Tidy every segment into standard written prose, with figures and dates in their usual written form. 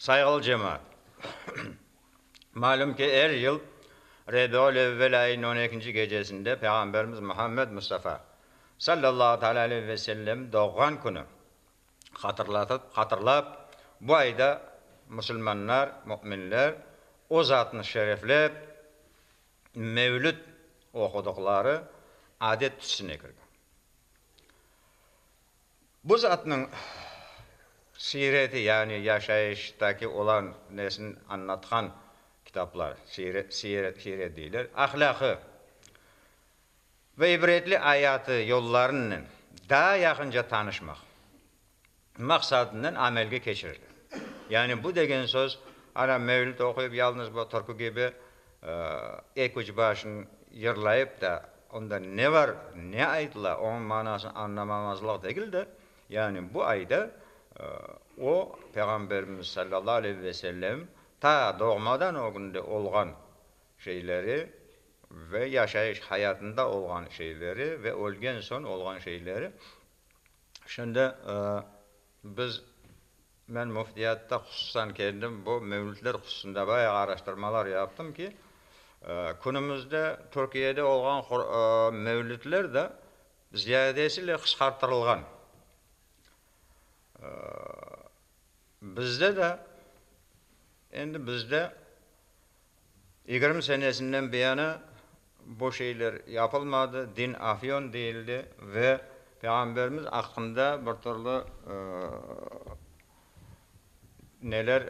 Saygılı cemaat. Malum ki her yıl Rabiul Evvel ayının 12. gecesinde Peygamberimiz Muhammed Mustafa sallallahu aleyhi ve sellem doğan günü hatırlap bu ayda Müslümanlar, müminler o zatını şereflep mevlüt okudukları adet tüsüne girdi. Bu zatının sireti yani yaşayıştaki olan nesini anlatan kitaplar, siret değiller, ahlakı ve ibretli hayatı yollarının daha yakınca tanışmak maksadından amelge geçirilir. Yani bu degen söz, ana mevlüt okuyup yalnız bu Türkü gibi ek ucu başını yırlayıp da onda ne var, ne aydılar, onun manasını anlamamazlık değil de, yani bu ayda o Peygamberimiz sallallahu aleyhi ve sellem ta doğmadan o günde olgan şeyleri ve yaşayış hayatında olgan şeyleri ve ölgen son olgan şeyleri. Şimdi ben müftiyatta hususan kendim bu mevlütler hususunda bayağı araştırmalar yaptım ki günümüzde Türkiye'de olgan mevlütler de ziyadesiyle kısaltılgan. Bizde 20 senesinden bir yana bu şeyler yapılmadı, din afyon değildi ve Peygamberimiz hakkında bir türlü neler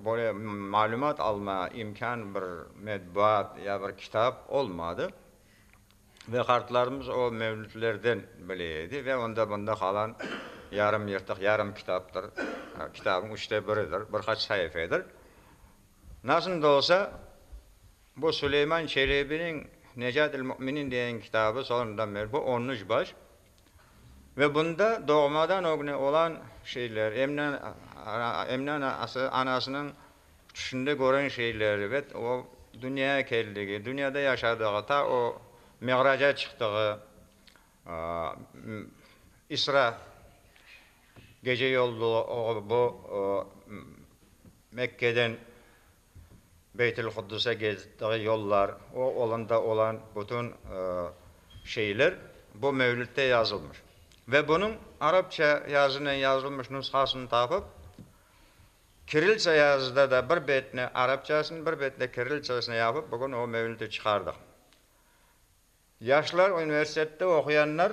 böyle malumat alma imkan bir medbuat ya bir kitap olmadı ve kartlarımız o mevlütlerden bileydi ve onda bunda kalan yarım yırtık, yarım kitaptır. Kitabın üçte biridir, birkaç sayfadır. Nasıl da olsa bu Süleyman Çelebi'nin Necatül Müminin diyen kitabı sonundan beri bu 13 baş. Ve bunda doğmadan o güne olan şeyler, Emine anasının düşünde gören şeyleri ve o dünyaya geldiği, dünyada yaşadığı, ta o Mi'raca çıktığı, İsra gece yolculuğu bu Mekke'den Beytül Kuddus'a gezdiği yollar, o olanda olan bütün şeyler bu mevlütte yazılmış. Ve bunun Arapça yazına yazılmış nüshasını tapıp Kirilçe yazıda da bir betine Arapçasını bir betine Kirilçesine yapıp bugün o mevlütü çıkardık. Yaşlar üniversitede okuyanlar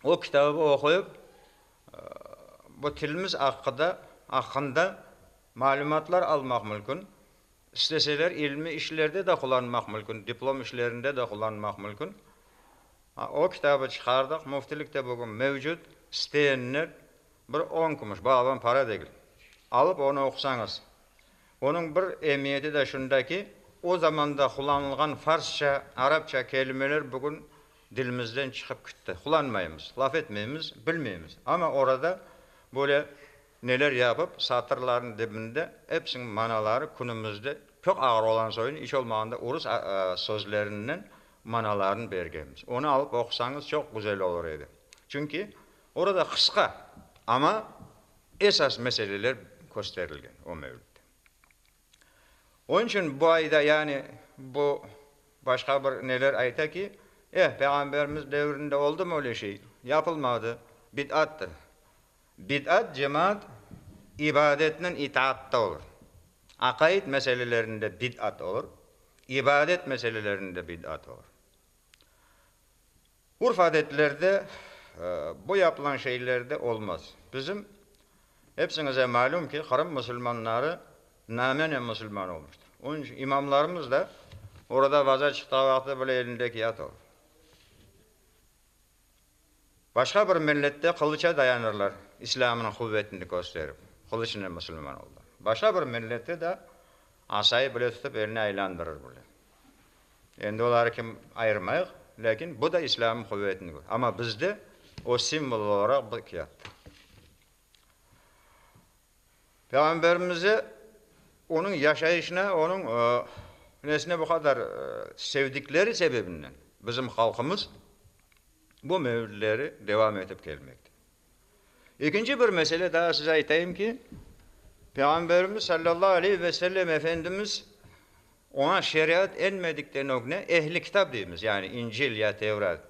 o kitabı okuyup bu tilimiz hakkında malumatlar almak mümkün. İsteseler ilmi işlerde de kullanmak mümkün, diplom işlerinde de kullanmak mümkün. O kitabı çıkardık, müftilikte bugün mevcut, isteyenler bir 10 kuruş, bağlan para değil. Alıp onu okusanız. Onun bir emniyeti de şundaki, o zamanda kullanılan Farsça, Arapça kelimeler bugün dilimizden çıkıp gitti. Kullanmayımız, laf etmeyimiz, bilmeyimiz. Ama orada böyle neler yapıp satırların dibinde hepsinin manaları günümüzde çok ağır olan soyun iş olmağında Urus sözlerinden manalarını bergemiz. Onu alıp okusanız çok güzel olur idi. Çünkü orada kısa ama esas meseleler gösterilgen o mevlütte. Onun için bu ayda yani bu başka bir neler ayta ki Peygamberimiz devrinde oldu mu öyle şey? Yapılmadı. Bid'attır. Bid'at cemaat ibadetinin itaatta olur. Akaid meselelerinde bid'at olur. İbadet meselelerinde bid'at olur. Urf adetlerde bu yapılan şeylerde olmaz. Bizim hepsinize malum ki Kırım Müslümanları namenen Müslüman olmuştur. Onun için imamlarımız da orada vaza çıktığı vakti böyle elindeki yat olur. Başka bir millette kılıça dayanırlar. İslam'ın kuvvetini gösterip. Kılıçla Müslüman oldular. Başka bir millette de asayı böyle tutup eline aylandırır böyle. Endi onları kim ayırmayıq. Lakin bu da İslam'ın kuvvetini gösterir. Ama bizde o simbol olarak bu kiyattı. Peygamberimizi onun yaşayışına, onun nesine bu kadar sevdikleri sebebinden bizim halkımız bu mevlütleri devam edip gelmekte. İkinci bir mesele daha size aytayım ki Peygamberimiz sallallahu aleyhi ve sellem Efendimiz ona şeriat enmedikten o ne? Ehli kitap deyimiz. Yani İncil ya Tevrat,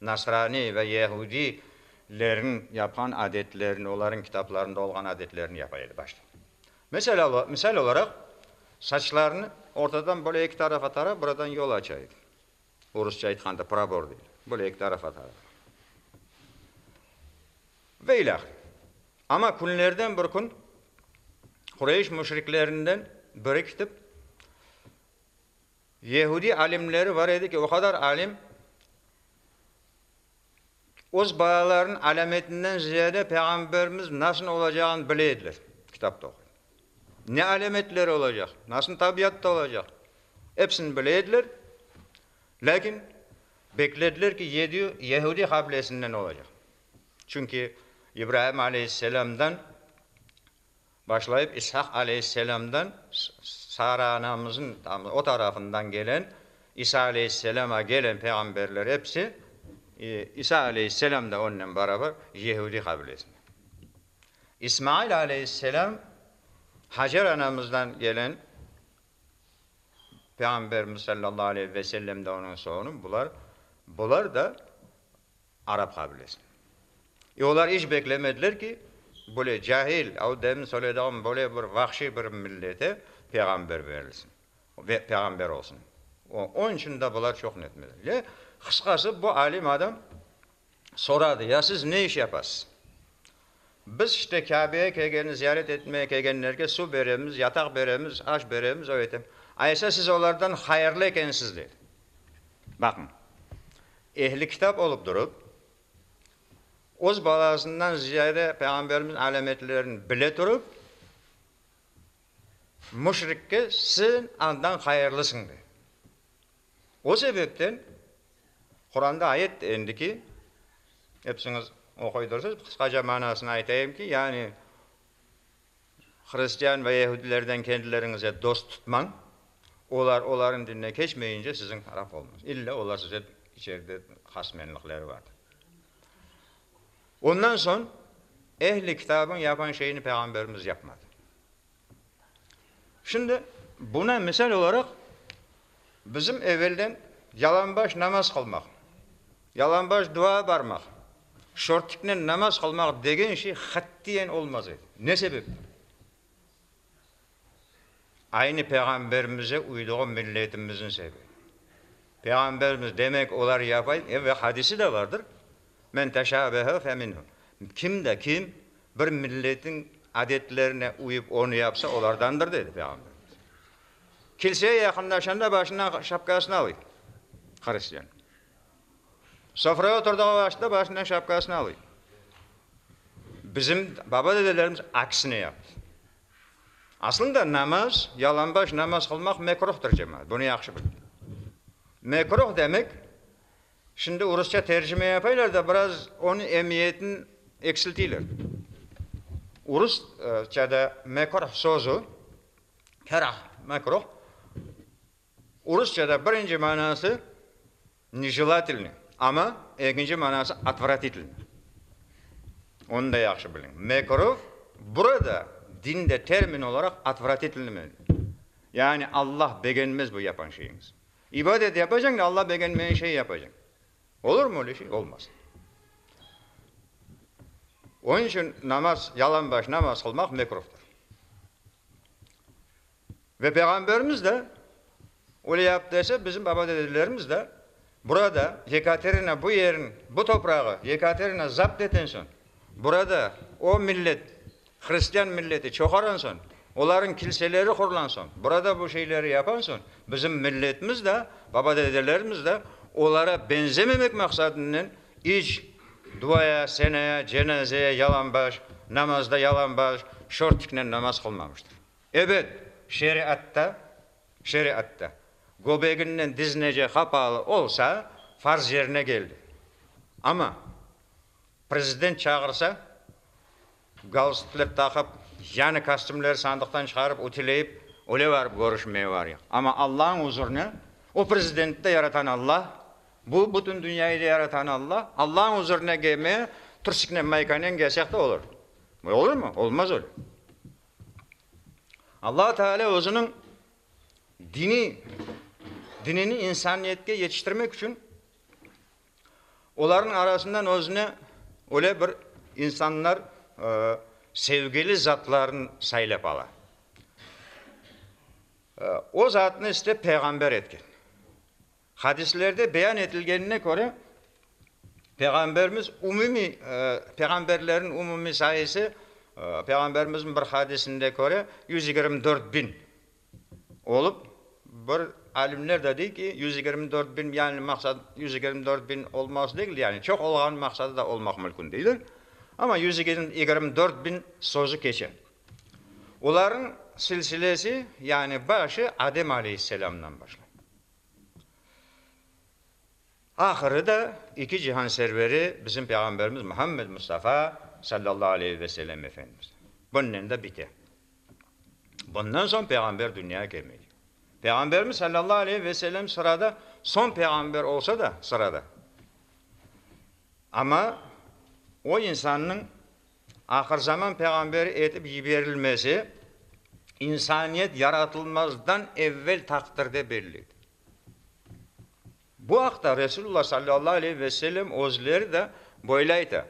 Nasrani ve Yahudilerin yapan adetlerini, onların kitaplarında olan adetlerini yapaydı başta. Misal olarak saçlarını ortadan böyle iki tarafa tara, buradan yol açaydı. Urusça aytkanda prabor değil. Böyle iki tarafa tara. Ve ilahi. Ama kunlerden bir kun Kureyş müşriklerinden biri gidip Yahudi alimleri var idi ki o kadar alim öz bağların alametinden ziyade Peygamberimiz nasıl olacağını bileydiler kitapta okuyun. Ne alametleri olacak, nasıl tabiatta olacak hepsini bileydiler. Lakin beklediler ki Yahudi kabilesinden olacak. Çünkü İbrahim Aleyhisselam'dan başlayıp İshak Aleyhisselam'dan Sara anamızın o tarafından gelen İsa Aleyhisselam'a gelen peygamberler hepsi İsa Aleyhisselam da onunla beraber Yahudi kabilesinden. İsmail Aleyhisselam Hacer anamızdan gelen Peygamberimiz sallallahu aleyhi ve sellem de onun soğunu bunlar da Arap kabilesinden. Onlar hiç beklemediler ki böyle cahil, o demin söylediğim böyle bir vahşi bir millete peygamber verilsin. Ve peygamber olsun. Onun için de bunlar çok netmediler. Kıskası bu alim adam soradı, ya siz ne iş yaparsınız? Biz işte Kabe'ye kegeni ziyaret etmeye kegenlerge su veremiz, yatak veremiz, aş veremiz, öğretim. Aysa siz onlardan hayırlı ekensiz dedi. Bakın, ehli kitap olup durup, öz balasından ziyade Peygamberimizin alametlerini bile durup, müşrikke sen andan hayırlısın dedi. O sebepten Kur'an'da ayet indi ki, hepsiniz okuydursunuz, kısaca manasını aytayım ki, yani Hristiyan ve Yahudilerden kendilerinize dost tutman, onların dinine geçmeyince sizin taraf olmaz. İlla onlar size içeride hasmenlikleri vardır. Ondan sonra ehli kitabın yapan şeyini Peygamberimiz yapmadı. Şimdi buna misal olarak bizim evvelden yalanbaş namaz kılmak, yalanbaş dua barmak, şortikle namaz kılmak degen şey hattiyen olmaz idi. Ne sebep? Aynı Peygamberimize uyduğu milletimizin sebebi. Peygamberimiz demek olar yapayım ve hadisi de vardır. Men teşabehe feminhu. Kim bir milletin adetlerine uyup onu yapsa olardandır dedi Peygamberimiz. Kiliseye yakınlaşanda başından şapkasını alıyor. Hristiyan. Sofraya oturduğu başta başından şapkasını alıyor. Bizim baba dedelerimiz aksine yaptı. Aslında namaz, yalanbaş namaz kılmak mekruhtur cemaat. Bunu yaxşı bilin. Mekruh demek, şimdi Rusça tercüme yapaylar da biraz onun emniyetini eksiltiler. Rusça'da mekruh sözü, kerah, mekruh. Rusça'da birinci manası nijelatilni ama ikinci manası atvratitilni. Onu da yaxşı bilin. Mekruh burada dinde termin olarak atvratitilni. Yani Allah beğenmez bu yapan şeyiniz. İbadet yapacaksın da Allah beğenmeyen şeyi yapacaksın. Olur mu öyle şey? Olmaz. Onun için yalanbaş namaz kılmak mekruhtur. Ve Peygamberimiz de öyle yaptıysa bizim baba dedelerimiz de burada Yekaterina bu yerin, bu toprağı Yekaterina zapt etensin. Burada o millet, Hristiyan milleti çoğaransın. Onların kiliseleri kurulansın. Burada bu şeyleri yapansın. Bizim milletimiz de, baba dedelerimiz de onlara benzememek maksadının hiç duaya, seneye, cenazeye yalanbaş, namazda yalanbaş, şortikle namaz kılmamıştır. Evet, şeriatta göbeğinden dizine kapalı olsa farz yerine geldi. Ama prezident çağırsa galstuklar takıp yani kostümleri sandıktan çıkarıp utileyip öyle varıp görüşmeye var ya. Ama Allah'ın huzuruna o prezidenti de yaratan Allah, bu bütün dünyayı da yaratan Allah, Allah'ın huzuruna gelmeye tırsikle maykanen gelsek de olur. Olur mu? Olmaz öyle. Allah Teala özünün dinini insaniyetke yetiştirmek için onların arasından özüne öyle bir insanlar sevgili zatların saylap ala. O zatını işte peygamber etken. Hadislerde beyan edilgenine göre Peygamberimiz peygamberlerin umumi sayısı Peygamberimizin bir hadisinde göre 124.000 olup bir alimler de değil ki 124.000 yani maksat 124.000 olmaz değil yani çok olağan maksadı da olmak mümkün değildir. Ama 124.000 sözü geçen. Onların silsilesi yani başı Adem Aleyhisselam'dan başlar. Ahırı da iki cihan serveri bizim Peygamberimiz Muhammed Mustafa sallallahu aleyhi ve sellem Efendimiz. Bunun da biter. Bundan sonra peygamber dünyaya gelmedi. Peygamberimiz sallallahu aleyhi ve sellem sırada son peygamber olsa da sırada. Ama o insanın ahir zaman peygamberi etip verilmesi insaniyet yaratılmazdan evvel takdirde belliydi. Bu haqda Resulullah sallallahu aleyhi ve sellem özleri de böyleydi.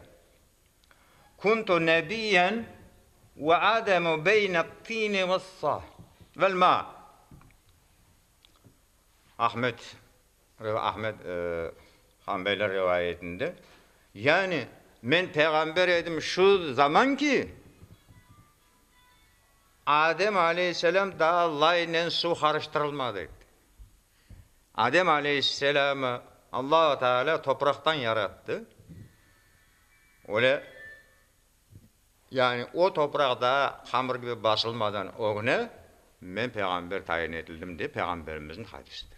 Kuntu nebiyyen ve Ademu beyne't-tini vel-ma. Ahmet Hanbeli rivayetinde yani men peygamber edim şu zaman ki Adem aleyhisselam daha laynen su karıştırılmadı. Adem aleyhisselamı Allah Teala topraktan yarattı. Öyle yani o toprakta hamur gibi basılmadan o güne ben peygamber tayin edildim diye peygamberimizin hadisidir.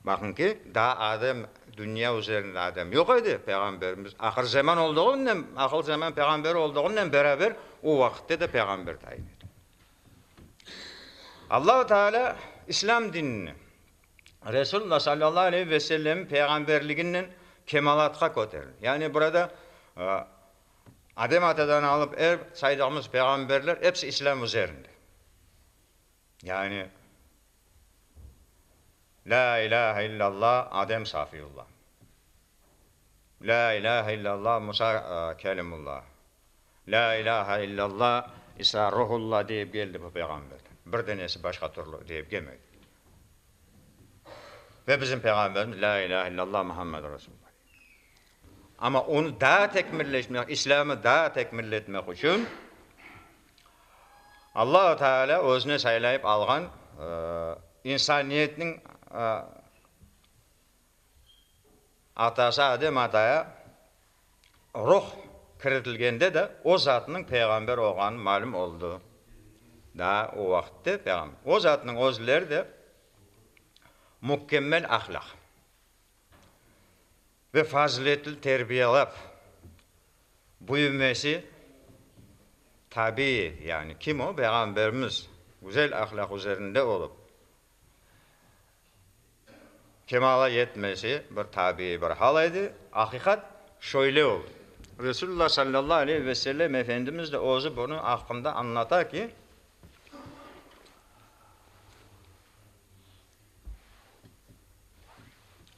Bakın ki daha Adem dünya üzerinde Adem yok idi peygamberimiz. Ahir zaman olduğundan, ahir zaman peygamber olduğundan beraber o vakitte de peygamber tayin edildi. Allah Teala İslam dinini Resulullah sallallahu aleyhi ve sellem peygamberliğinin kemalatına götürdü. Yani burada Adem Atadan alıp saydığımız peygamberler hepsi İslam üzerinde. Yani La ilahe illallah Adem Safiyullah. La ilahe illallah Musa Kelimullah. La ilahe illallah İsa Ruhullah deyip geldi bu peygamber. Bir denesi başka türlü deyip gelmedi. Ve bizim peygamberimiz La ilahe illallah Muhammed Resulullah. Ama onu daha tekmilleşmek, İslam'ı daha tekmilletmek için Allah-u Teala özüne saylayıp alğan insaniyetin atası Adem Ata'ya ruh kiritilgende de o zatının peygamber olğanı malum oldu. Daha o vakitte peygamber. O zatının özleri de mükemmel ahlak ve faziletli terbiyelap büyümesi tabii yani kim o? Peygamberimiz güzel ahlak üzerinde olup kemala yetmesi bir tabii bir hal idi. Hakikat şöyle oldu. Resulullah sallallahu aleyhi ve sellem Efendimiz de ozu bunu hakkında anlatar ki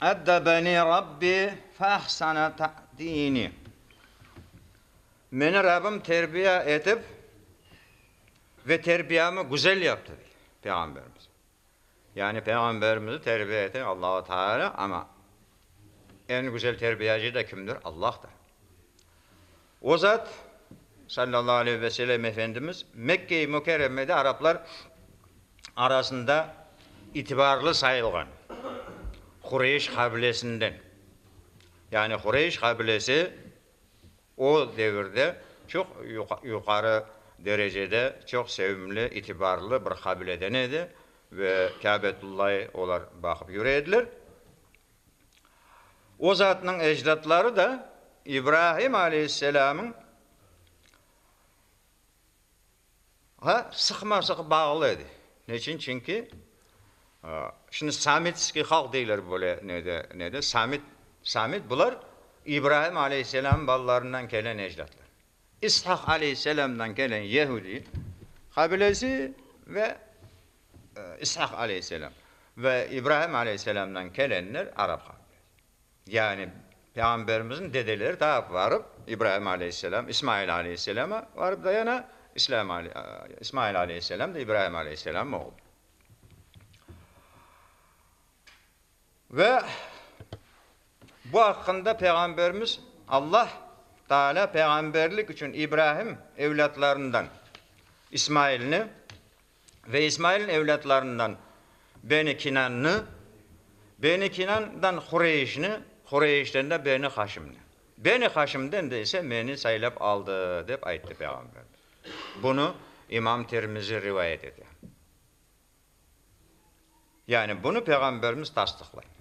Eddebeni Rabbi fahsana ta'dini. Beni Rabbim terbiye edip ve terbiyemi güzel yaptı diyor Peygamberimiz. Yani Peygamberimizi terbiye eden Allah-u Teala ama en güzel terbiyeci de kimdir? Allah'tır. O zat sallallahu aleyhi ve sellem Efendimiz Mekke-i Mükerreme'de Araplar arasında itibarlı sayılgan. Kureyş kabilesinden. Yani Kureyş kabilesi o devirde çok yukarı derecede çok sevimli, itibarlı bir kabileden idi ve Kâbetullah'a olar bakıp yürüyediler. O zatının ecdatları da İbrahim Aleyhisselam'ın sıkma bağlıydı. Niçin? Çünkü şimdi Samitski halk değiller böyle neydi? Samit bunlar İbrahim Aleyhisselam ballarından gelen ecdatlar. İshak Aleyhisselam'dan gelen Yahudi kabilesi ve İshak aleyhisselam ve İbrahim aleyhisselamdan gelenler Arap kabilesi. Yani Peygamberimizin dedeleri ta varıp İbrahim aleyhisselam, İsmail aleyhisselama varıp da yana İsmail aleyhisselam da İbrahim aleyhisselam oğlu. Ve bu hakkında Peygamberimiz Allah Teala peygamberlik için İbrahim evlatlarından İsmail'ini ve İsmail'in evlatlarından Beni Kinan'ını, Beni Kinan'dan Hureyş'ini, Hureyş'ten de Beni Haşim'ni. Beni Haşim'den de ise beni saylap aldı deyip aytti Peygamber. Bunu İmam Tirmizi rivayet ediyor. Yani bunu Peygamberimiz tasdiklayın.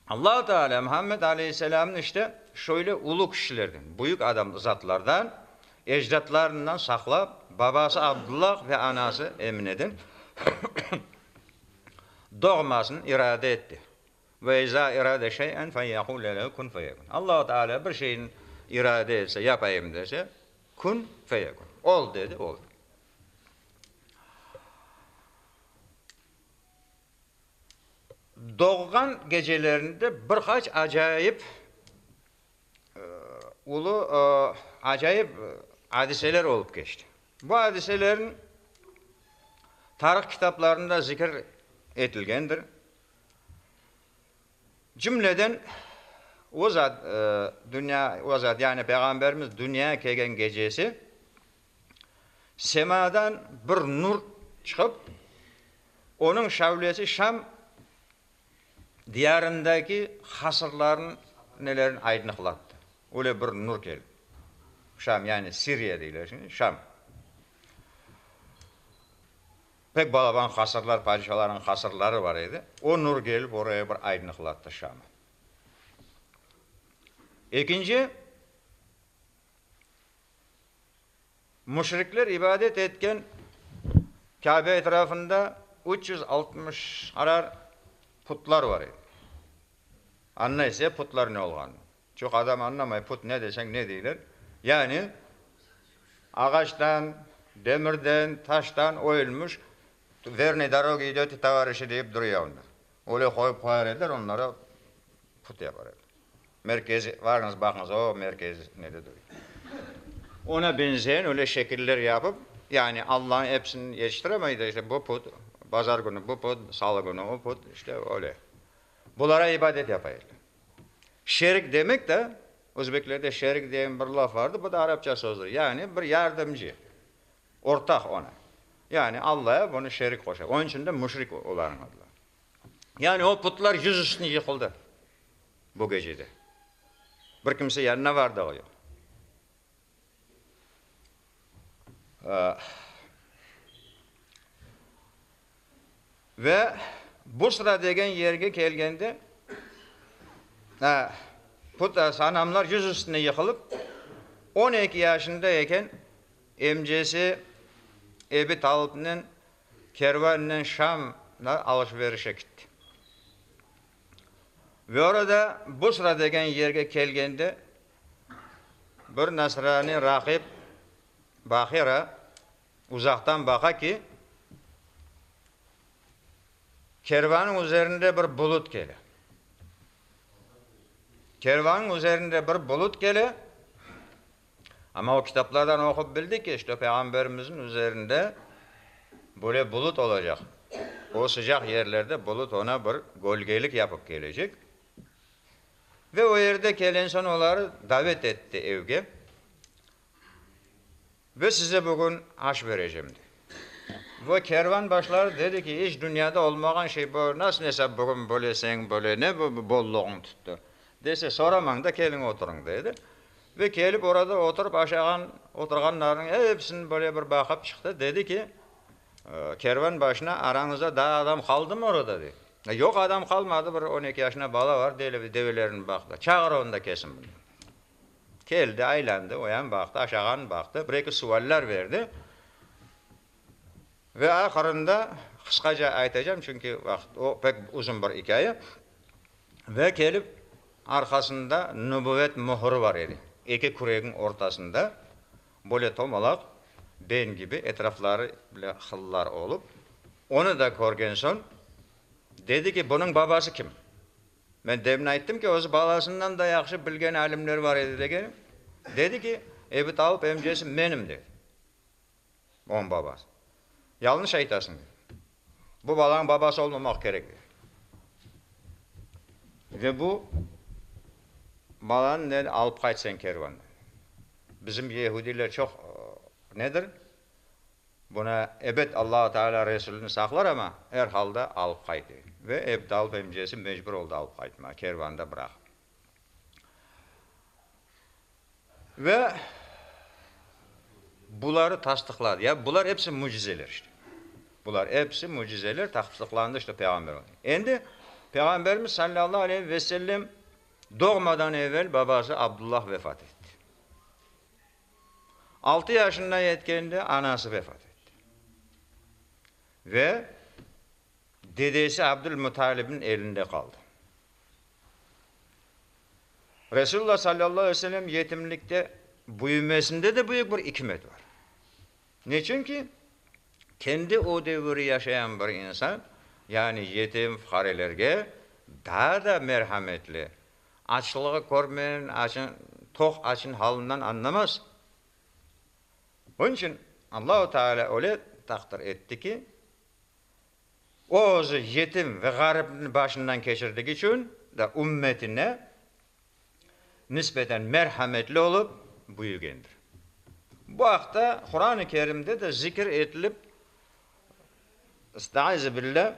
Allah Teala Muhammed Aleyhisselam'ın işte şöyle ulu kişilerden, büyük adam zatlardan, ecdatlarından saklap, babası Abdullah ve anası Emine'den doğmasını irade etti. Ve izâ irade şey'en feyekûle lehu kun feyekûn. Allah Teala bir şeyin irade etse, yapayım dese, kun feyekûn. Ol dedi, olur. Doğan gecelerinde birkaç acayip acayip hadiseler olup geçti. Bu hadiselerin tarih kitaplarında zikir edilgendir. Cümleden o zat yani Peygamberimiz dünyaya kelgen gecesi semadan bir nur çıkıp onun şavlesi Şam diyarındaki hasırların nelerin aydınlıklattı. Öyle bir nur geldi. Şam yani Suriye değiller şimdi Şam. Pek balaban hasırlar, padişahların hasırları var idi. O nur gelip oraya bir aydınlıklattı Şam'ı. İkinci, müşrikler ibadet etken Kabe etrafında 360 arar putlar var idi. Anlaysa putlar ne olgan. Çok adam anlamay put ne desen ne değiller. Yani ağaçtan, demirden, taştan oyulmuş verni darogi dötü tavarışı deyip duruyor onlar. Öyle koyup koyar eder onlara put yapar eder. Merkezi varınız bakınız o merkez ne de duruyor. Ona benzeyen öyle şekiller yapıp yani Allah'ın hepsini yetiştiremeyiz işte bu put, pazar günü bu put, salı günü o put işte öyle. Bunlara ibadet yapaylar. Şerik demek de Özbeklerde şerik diyen bir laf vardı. Bu da Arapça sözdür. Yani bir yardımcı. Ortak ona. Yani Allah'a bunu şerik koşar. Onun için de müşrik olan adlar. Yani o putlar yüzüstüne yıkıldı. Bu gecede. Bir kimse yanına vardı o yok. Ve Busra degen yerge kelgende put sanamlar yüz üstüne yıkılıp 12 yaşındayken emcesi Ebi Talib'nin kervanından Şam'la alışverişe gitti. Ve orada Busra degen yerge kelgende bir Nasrani rakip Bahira uzaktan baka ki kervanın üzerinde bir bulut gele. Kervanın üzerinde bir bulut gele. Ama o kitaplardan okup bildik ki işte Peygamberimizin üzerinde böyle bulut olacak. O sıcak yerlerde bulut ona bir gölgelik yapıp gelecek. Ve o yerde gelen son onları davet etti evge. Ve size bugün aş vereceğim dedi. Ve kervan başları dedi ki hiç dünyada olmayan şey bu nasıl hesap bugün böyle sen böyle ne bu bolluğun tuttu. Dese soramam da gelin oturun dedi. Ve gelip orada oturup aşağı oturganların hepsini böyle bir bakıp çıktı. Dedi ki kervan başına aranızda daha adam kaldı mı orada dedi. Yok adam kalmadı bir 12 yaşına bala var develerin baktı. Çağır onu da kesin bunu. Geldi aylandı o yan baktı aşağı baktı. Bir iki sualler verdi. Ve ahırında kısaca aytacağım çünkü o pek uzun bir hikaye. Ve gelip arkasında nübüvvet mührü var idi. İki küreğin ortasında böyle tomalak ben gibi etrafları bile hıllar olup, onu da görgen son, dedi ki, bunun babası kim? Ben demin aytdım ki, o balasından da yaxşı bilgen alimler var edi degen. Dedi ki, Ebu Talib emcesi menim dedi. Onun babası. Yanlış aytasın dedi. Bu balanın babası olmamak gerek dedi. Ve bu balanı ne alıp kaçsan kervanı. Bizim Yahudiler çok nedir? Buna ebed Allah Teala Resulünü saklar ama her halde alıp kaydı. Ve Ebu Talib emcesi mecbur oldu alıp kaytma. Kervanda bırak. Ve bunları tasdikladı. Ya bunlar hepsi mucizeler işte. Bunlar hepsi mucizeler tasdiklandı işte Peygamber. Endi Peygamberimiz sallallahu aleyhi ve sellem doğmadan evvel babası Abdullah vefat etti. 6 yaşında yetkende anası vefat etti. Ve dedesi Abdülmuttalib'in elinde kaldı. Resulullah sallallahu aleyhi ve sellem yetimlikte büyümesinde de büyük bir hikmet var. Niçin ki? Kendi o devri yaşayan bir insan, yani yetim farelerge daha da merhametli. Açlığı görmeyen, tok açın halinden anlamaz. Onun için Allah-u Teala öyle takdir etti ki, o yetim ve garibin başından geçirdiği için de ümmetine nispeten merhametli olup büyügendir. Bu hafta Kur'an-ı Kerim'de de zikir edilip Estaizu billah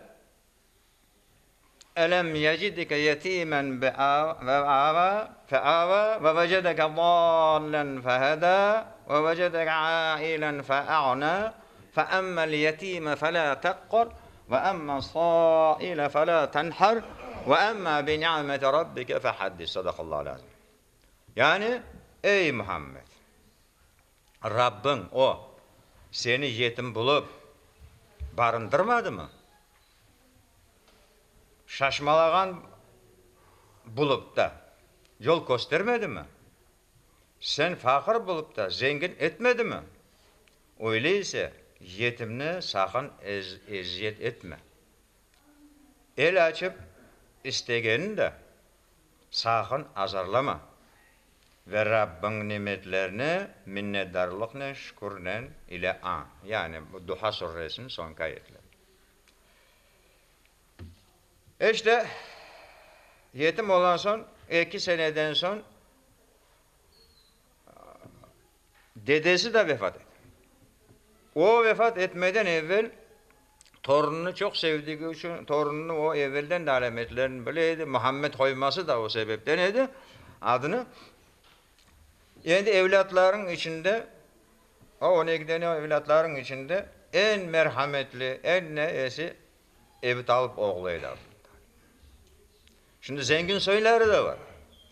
Elem yecidike yetimen fe'ava ve vecedeke dallen feheda ve vecedeke ailen fe'a'na fe'emmel yetime felâ teqqar ve emmel sâile felâ tenhar ve emmâ bi ni'meti rabbike fehaddis. Sadakallahu lazım. Yani ey Muhammed, Rabbin o seni yetim bulup barındırmadı mı? Şaşmalagan bulup da yol göstermedi mi? Sen fakir bulup da zengin etmedi mi? Öyleyse yetimine sakın eziyet etme. El açıp istegeni de sakın azarlama. Ve Rabbin nimetlerini minnetdarlıkla, şükürle ile an. Yani bu Duha suresinin son ayetleri. İşte yetim olan son 2 seneden son dedesi de vefat etti. O vefat etmeden evvel torununu çok sevdiği için torununu o evvelden de alametlerini bileydi. Muhammed koyması da o sebepten idi adını. Yani evlatların içinde, o 12 tane evlatların içinde en merhametli, en neyesi Ebu Talib oğluydu. Şimdi zengin soyları da var.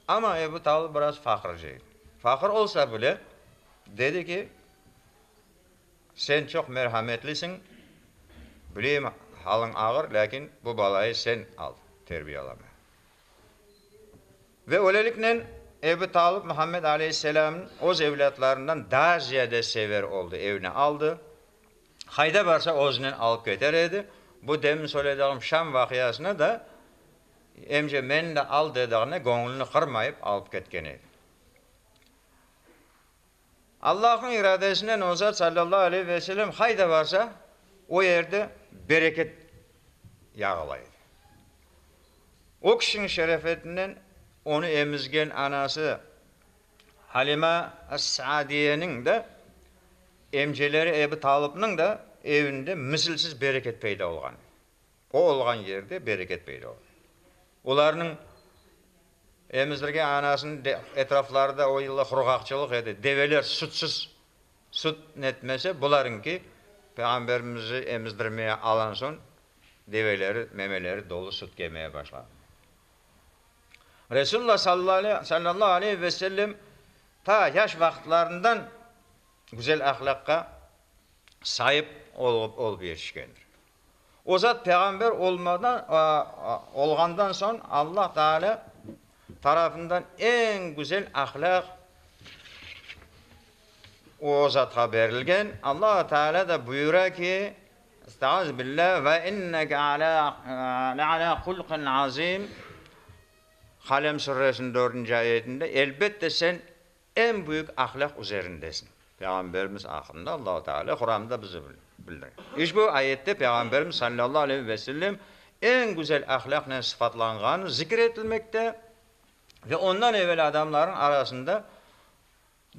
Ama Ebu Talib biraz fakirciydi. Fakir olsa bile dedi ki sen çok merhametlisin. Bileyim halın ağır, lakin bu balayı sen al, terbiyeleme. Ve öylelikle Ebu Talib Muhammed Aleyhisselam'ın o evlatlarından daha ziyade sever oldu, evine aldı. Hayda varsa o'zinden alıp getirdi. Bu demin söylediğim Şam vakiyasına da emce men de al dediğine gönlünü kırmayıp alıp ketken edi. Allah'ın iradesinden o zat sallallahu aleyhi ve sellem hayda varsa o yerde bereket yağılaydı. O kişinin şerefetinden onu emizgen anası Halime Es-Sadiye'nin de emceleri Ebu Talib'nin de evinde misilsiz bereket peyda olgan. O olgan yerde bereket peyda olgan. Onların emizdirgen anasının etraflarda o yılda kurgakçılık edi. Develer süt netmese bularınki Peygamberimizi emizdirmeye alan son develeri, memeleri dolu süt yemeye başladı. Resulullah sallallahu aleyhi ve sellem ta yaş vakitlarından güzel ahlakka sahip olup yetişkendir. O zat peygamber olgandan son Allah Teala tarafından en güzel ahlak o zat'a berilgen. Allah Teala da buyuruyor ki Estağfirullah ve inneke ala hulqin azim. Kalem suresinin 4. ayetinde elbette sen en büyük ahlak üzerindesin. Peygamberimiz hakkında Allah Teala Kur'an'da bize bildiriyor. İşte bu ayette Peygamberimiz sallallahu aleyhi ve sellem en güzel ahlakla sıfatlanğanı zikretilmekte ve ondan evvel adamların arasında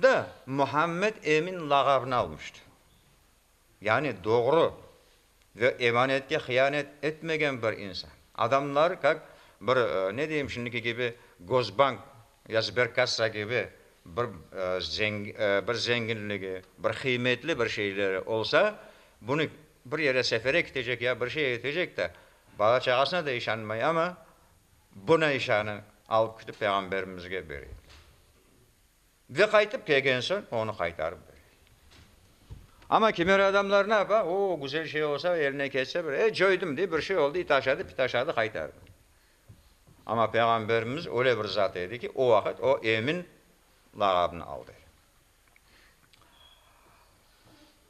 da Muhammed Emin lakabını almıştı. Yani doğru ve emanetke hıyanet etmegen bir insan. Adamlar bir ne diyeyim şimdiki gibi Gozbank ya Zberkassa gibi bir zenginliği, bir kıymetli bir şeyleri olsa bunu bir yere sefere gidecek ya bir şey edecek de bala çağasına da işanmayı ama buna işanı alıp gidip Peygamberimize veriyor. Ve kaytıp gelgen son onu kaytarıp veriyor. Ama kimler adamlar ne yapar? O güzel şey olsa eline geçse coydum diye bir şey oldu, itaşadı kaytardı. Ama Peygamberimiz öyle bir zat idi ki o vakit o emin lakabını aldı.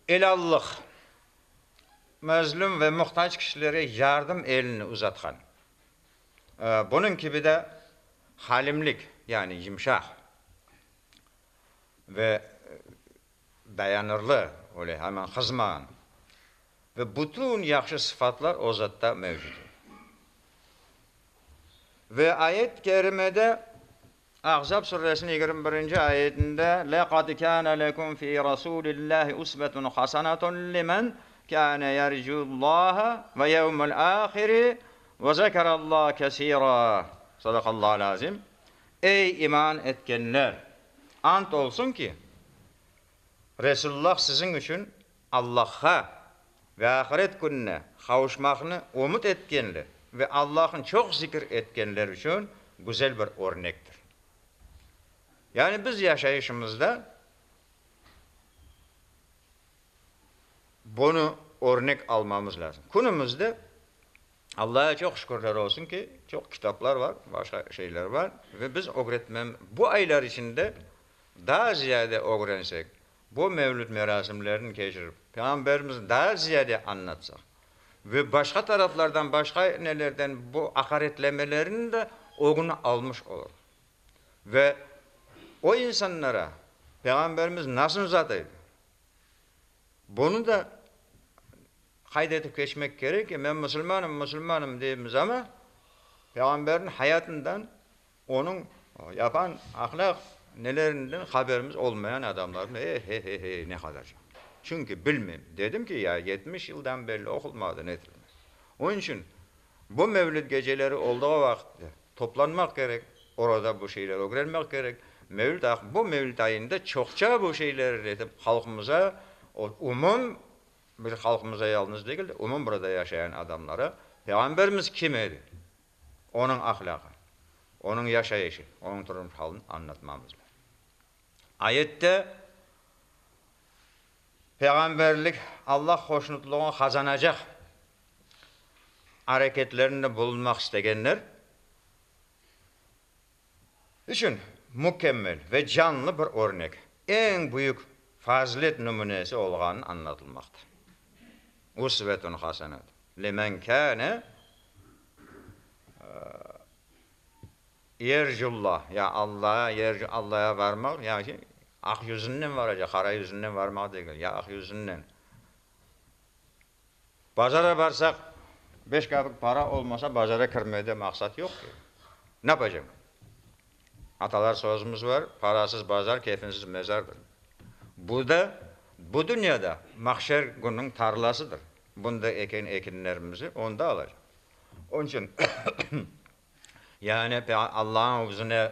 Elallık, mazlum ve muhtaç kişilere yardım elini uzatkan. Bunun gibi de halimlik yani yumuşak ve dayanırlı öyle hemen kızmayan ve bütün yaxşı sıfatlar o zatta mevcut. Ve ayet-i kerimede Ahzab suresinin 21. ayetinde لَقَدْ كَانَ لَكُمْ فِي رَسُولِ اللّٰهِ اُسْبَةٌ حَسَنَةٌ لِمَنْ كَانَ يَرْجُوا اللّٰهَ وَيَوْمَ الْآخِرِ وَذَكَرَ اللّٰهَ كَثِيرًا. Sadakallahu lazim. Ey iman etkenler! Ant olsun ki Resulullah sizin için Allah'a ve ahiret gününe kavuşmakını umut etkenler ve Allah'ın çok zikir etkenler için güzel bir örnektir. Yani biz yaşayışımızda bunu örnek almamız lazım. Günümüzde Allah'a çok şükürler olsun ki çok kitaplar var, başka şeyler var ve biz bu aylar içinde daha ziyade öğrensek, bu mevlüt merasimlerini geçirip Peygamberimiz daha ziyade anlatsak ve başka taraflardan, başka nelerden bu hakaretlemelerini de oğunu almış olur. Ve o insanlara Peygamberimiz nasıl zatıydı? Bunu da kaydedip geçmek gerek ki ben Müslümanım dediğimiz ama Peygamberin hayatından onun yapan ahlak nelerinden haberimiz olmayan adamlar ne kadar. Çünkü bilmem. Dedim ki ya 70 yıldan beri okulmadı nedir? Onun için bu mevlid geceleri olduğu vakitte toplanmak gerek. Orada bu şeyleri öğrenmek gerek. Bu mevlid ayında çokça bu şeyleri edip halkımıza, bir halkımıza yalnız değil de burada yaşayan adamlara Peygamberimiz kimdi? Onun ahlakı, onun yaşayışı, onun turmuş halini anlatmamız lazım. Ayette Peygamberlik Allah hoşnutluğunu kazanacak hareketlerinde bulunmak isteyenler için mükemmel ve canlı bir örnek, en büyük fazilet numunesi olğanı anlatılmakta. Usvetun hasenat. Limen kâne yercullah. Ya Allah'a varmak, yani ak yüzünden varacak, kara yüzünden varmak değil. Ya ak yüzünden. Pazara varsak 5 kapık para olmasa pazara girmede maksat yok ki. Ne yapacağım? Atalar sözümüz var, parasız pazar, keyfinsiz mezardır. Bu dünyada mahşer günün tarlasıdır. Bunda ekinlerimizi onda alacak. Onun için yani Allah'ın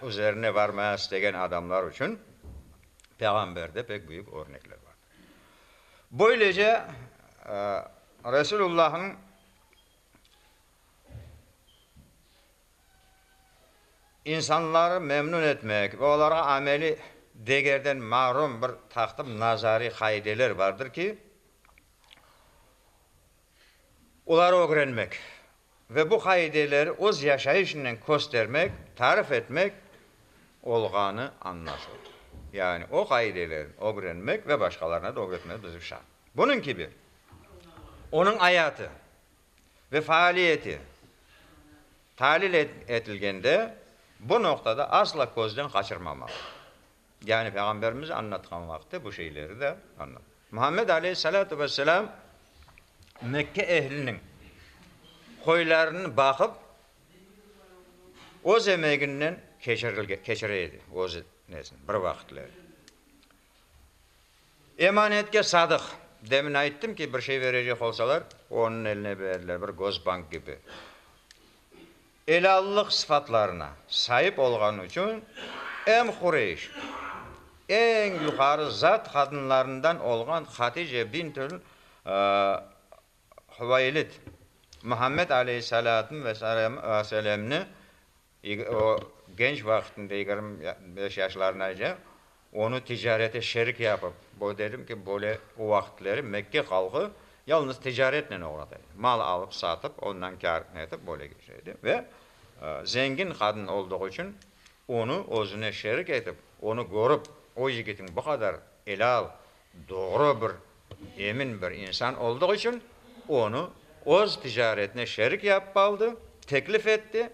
üzerine varmaya isteyen adamlar için Peygamber'de pek büyük örnekler var. Böylece Resulullah'ın insanları memnun etmek ve onlara ameli değerden mahrum bir takdim nazari kaideler vardır ki onları öğrenmek ve bu kaideleri öz yaşayışından göstermek, tarif etmek olğanı anlaşılır. Yani o kaidelerini öğrenmek ve başkalarına da öğretmek bizim şart. Bunun gibi onun hayatı ve faaliyeti tahlil etilgende bu noktada asla gözden kaçırmamak. Yani Peygamberimiz anlatkan vakti bu şeyleri de anlat. Muhammed Aleyhisselatü Vesselam Mekke ehlinin koylarını bakıp o zemeginden keçireydi. O nesin bir vakitler. Emanetke sadık. Demin aytdım ki bir şey verecek olsalar onun eline verirler bir gozbank gibi. Elallık sıfatlarına sahip olgan için en Kureyş, en yukarı zat kadınlarından olgan Hatice bintül Hüveylid Muhammed Aleyhisselatü Vesselam'ını o genç vaktinde 25 yaşlarına onu ticarete şerik yapıp bu dedim ki böyle o vakitleri Mekke halkı yalnız ticaretle uğradı. Mal alıp satıp ondan kar edip böyle geçirdi ve zengin kadın olduğu için onu özüne şerik edip onu görüp o yiğitin bu kadar helal doğru bir emin bir insan olduğu için onu öz ticaretine şerik yapıp aldı, teklif etti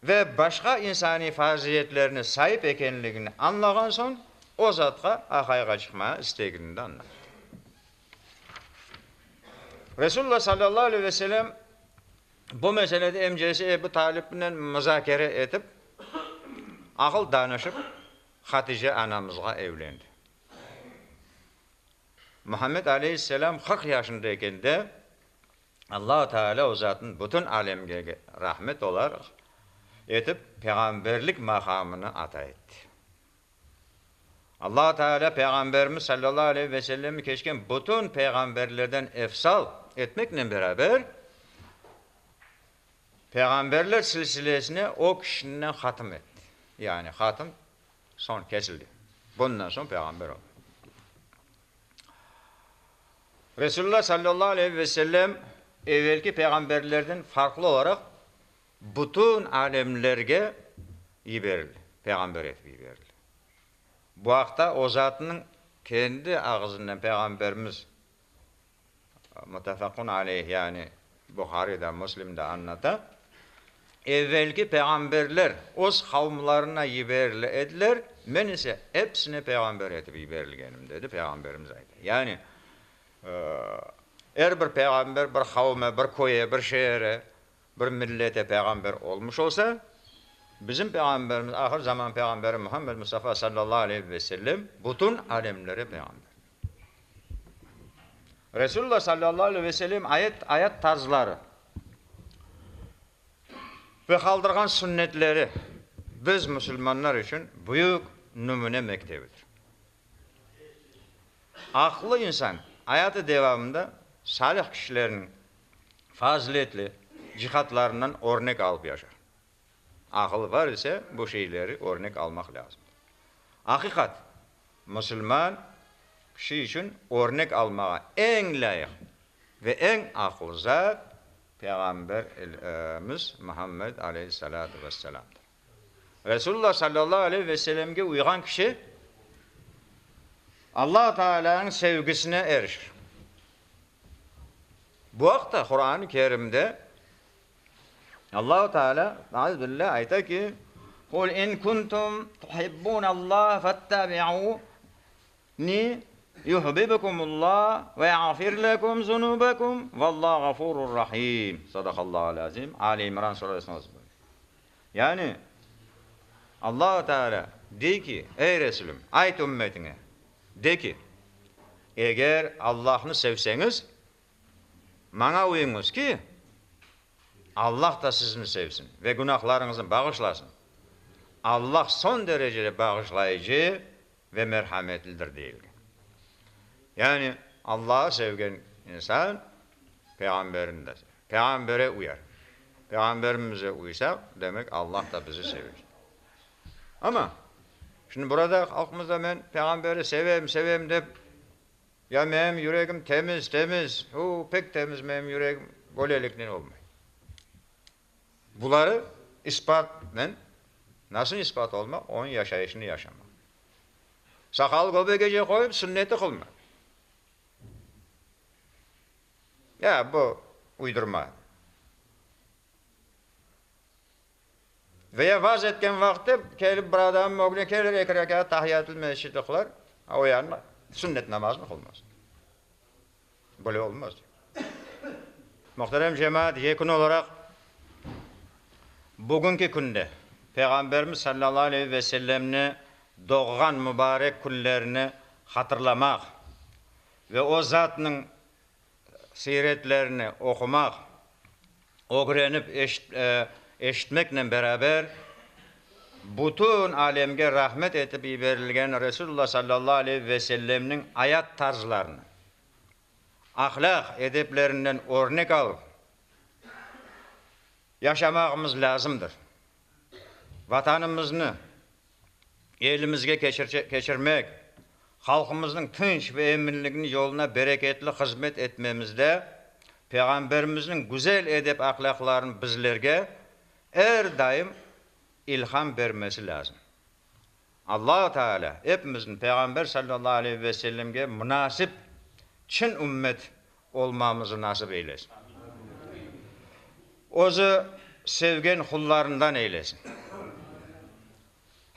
ve başka insani faziyetlerine sahip ekenliğini anlagan son o zatqa ahayga çıkmaya istegini de anlattı. Resulullah sallallahu aleyhi ve sellem bu meselede emcesi Ebu Talib bilen müzakere etip akıl danışıp Hatice anamızga evlendi. Muhammed Aleyhisselam 40 yaşındayken de Allah Teala o zatın bütün alemge rahmet olarak etip peygamberlik makamını ata etti. Allah Teala Peygamberimiz sallallahu aleyhi ve sellem'i keşken bütün peygamberlerden efsal etmekle beraber peygamberler silsilesine o kişinin hatım etti. Yani hatım son kesildi. Bundan sonra peygamber oldu. Resulullah sallallahu aleyhi ve sellem evvelki peygamberlerden farklı olarak bütün alemlerge yiberildi. Peygamber etip yiberildi. Bu hakta o zatının kendi ağzından peygamberimiz muttefakun aleyh yani Buhari'de, Müslim'de anlatan evvelki peygamberler öz kavimlerine yiberili ediler. Men ise hepsine peygamber etip yiberilgenim dedi peygamberimiz aydı. Yani her bir peygamber bir kavme, bir koya, bir şehre, bir millete peygamber olmuş olsa bizim peygamberimiz ahir zaman peygamberi Muhammed Mustafa sallallahu aleyhi ve sellem bütün alemlere peygamber. Resulullah sallallahu aleyhi ve sellem ayet tarzları ve kaldırgan sünnetleri biz Müslümanlar için büyük numune mektebidir. Akıllı insan hayatı devamında salih kişilerin faziletli cihatlarından örnek alıp yaşar. Akıl var ise bu şeyleri örnek almak lazım. Hakikat, Müslüman kişi için örnek almaya en layık ve en akıllı zat Peygamberimiz Muhammed Aleyhisselatü Vesselam'dır. Resulullah sallallahu aleyhi ve sellem'e uygan kişi Allah Teala'nın sevgisine erişir. Bu vakta Kur'an-ı Kerim'de Allah Teala Azbillah ayta ki "Kul in kuntum tuhibbunallaha fattabi'uni yuhibbukumullah ve yağfir lekum zunubakum vallahu gafurur rahim." Sadakallahu azim. Ali İmran suresi. Yani Allah Teala de ki ey Resulüm ayet ümmetine de ki eğer Allah'ını sevseniz bana uyunuz ki Allah da sizi sevsin ve günahlarınızı bağışlasın. Allah son derecede bağışlayıcı ve merhametlidir değil. Yani Allah'ı sevgen insan peygamberini de sever. Peygambere uyar. Peygamberimize uysa demek Allah da bizi sever. Ama şimdi burada halkımızda ben peygamberi seveyim de ya benim yüreğim temiz, pek temiz benim yüreğim böylelikle olmuyor. Bunları ispatla nasıl ispat olmak? Onun yaşayışını yaşamak. Sakal göbe gece koyup sünneti kılma. Ya bu uydurma. Veya vaz etken vakti kelip bir adam moğle kelir iki rekat tahiyyatül mescidi kılar. O yani sünnet namazını kılmaz. Böyle olmaz. Muhterem cemaat, yekun olarak bugünkü günde Peygamberimiz sallallahu aleyhi ve sellem'ni doğan mübarek günlerini hatırlamak ve o zatның siretlerini okumak, öğrenip eşitmekle beraber bütün alemge rahmet etip verilgen Resulullah sallallahu aleyhi ve sellem'nin hayat tarzlarını, ahlak edeplerinden örnek alıp yaşamağımız lazımdır. Vatanımızı elimizge geçirmek, halkımızın tınç ve eminliğinin yoluna bereketli hizmet etmemizde Peygamberimizin güzel edep ahlaklarını bizlerge her daim ilham vermesi lazım. Allah Teala hepimizin Peygamber sallallahu aleyhi ve sellem'ge münasip çin ümmet olmamızı nasip eylesin. Ozu sevgen kullarından eylesin.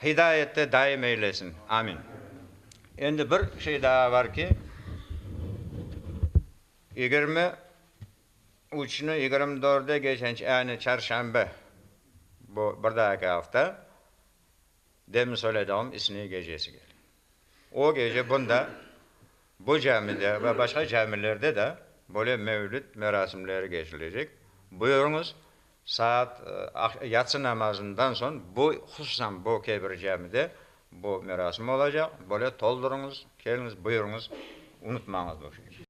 Hidayette daim eylesin. Amin. Endi bir şey daha var ki 23'nü 24'de geçenç yani çarşamba bu bir dahaki hafta demin söylediğim isni gecesi geldi. O gece bunda bu camide ve başka camilerde de böyle mevlid merasimleri geçilecek. Buyurunuz saat yatsı namazından sonra bu hususan bu kebir camide bu merasim olacak. Böyle toldurunuz, geliniz, buyurunuz, unutmayınız bu şeyi.